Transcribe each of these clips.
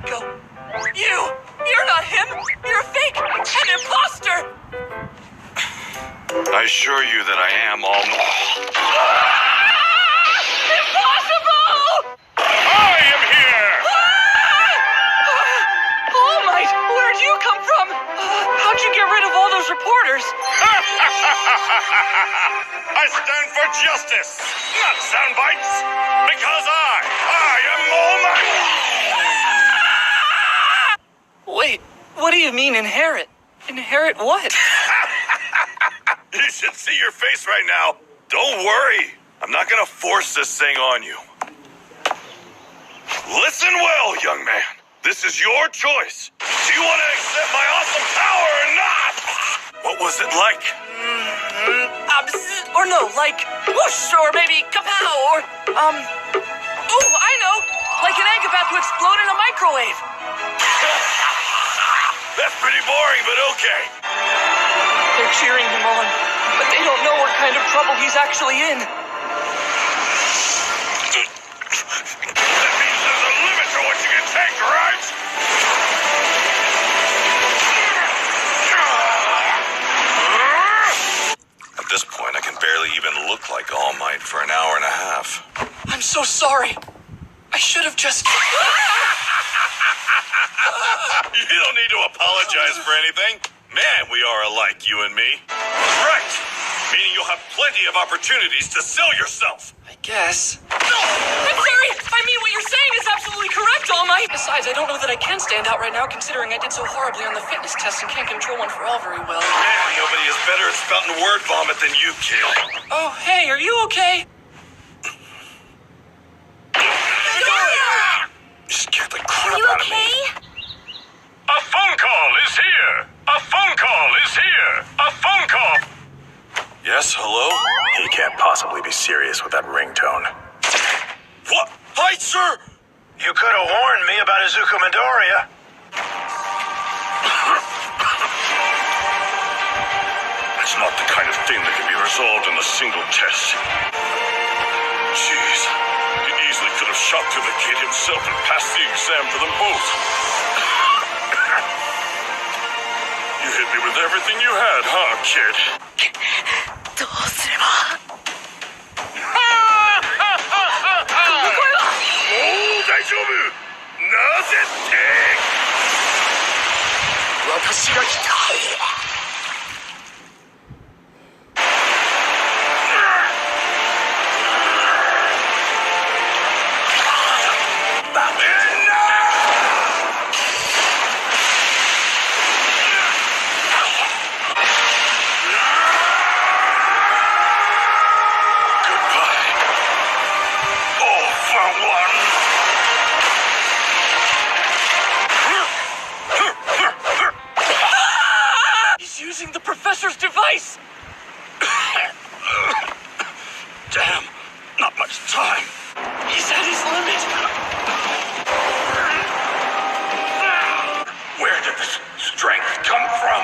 get-go. You're not him. You're a fake, an imposter. I assure you that I am all... Impossible! I am here! All Might, where'd you come from? How'd you get rid of all those reporters? I stand for justice, not sound bites, because I am All Might! Wait, what do you mean inherit? Inherit what? You should see your face right now. Don't worry. I'm not gonna force this thing on you. Listen well, young man. This is your choice. Do you want to accept my awesome power or not? What was it like? Or no, like whoosh, or maybe kapow, or ooh, I know, like an egg about to explode in a microwave. That's pretty boring, but okay. They're cheering him on, but they don't know what kind of trouble he's actually in. That means there's a limit to what you can take, right? At this point, I can barely even look like All Might for an hour and a half. I'm so sorry. I should have just... You don't need to apologize for anything. Man, we are alike, you and me. Right. Meaning you'll have plenty of opportunities to sell yourself. I guess. No! I'm sorry! I mean, what you're saying is absolutely correct, All Might! Besides, I don't know that I can stand out right now, considering I did so horribly on the fitness test and can't control one for all very well. Man, nobody is better at spouting word vomit than you, kid. Oh, hey, are you okay? You scared the crap Are you out of me. okay? A phone call is here! A phone call is here! A phone call! Yes, hello? He can't possibly be serious with that ringtone. What? Hi, sir! You could have warned me about Izuku Midoriya. It's not the kind of thing that can be resolved in a single test. Jeez. He easily could have shot through the gate himself and passed the exam for them both. You hit me with everything you had, huh, kid? どうすれば。もう大丈夫。なぜって私が来た。Using the professor's device! Damn, not much time. He's at his limit. Where did this strength come from?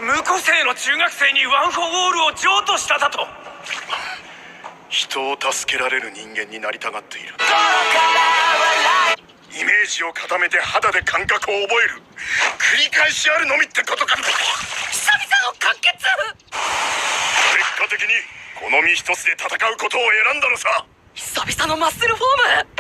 無個性の中学生にワン・フォー・オールを譲渡しただと。人を助けられる人間になりたがっている。イメージを固めて肌で感覚を覚える。繰り返しあるのみってことか。久々の完結。結果的にこの身一つで戦うことを選んだのさ。久々のマッスルフォーム。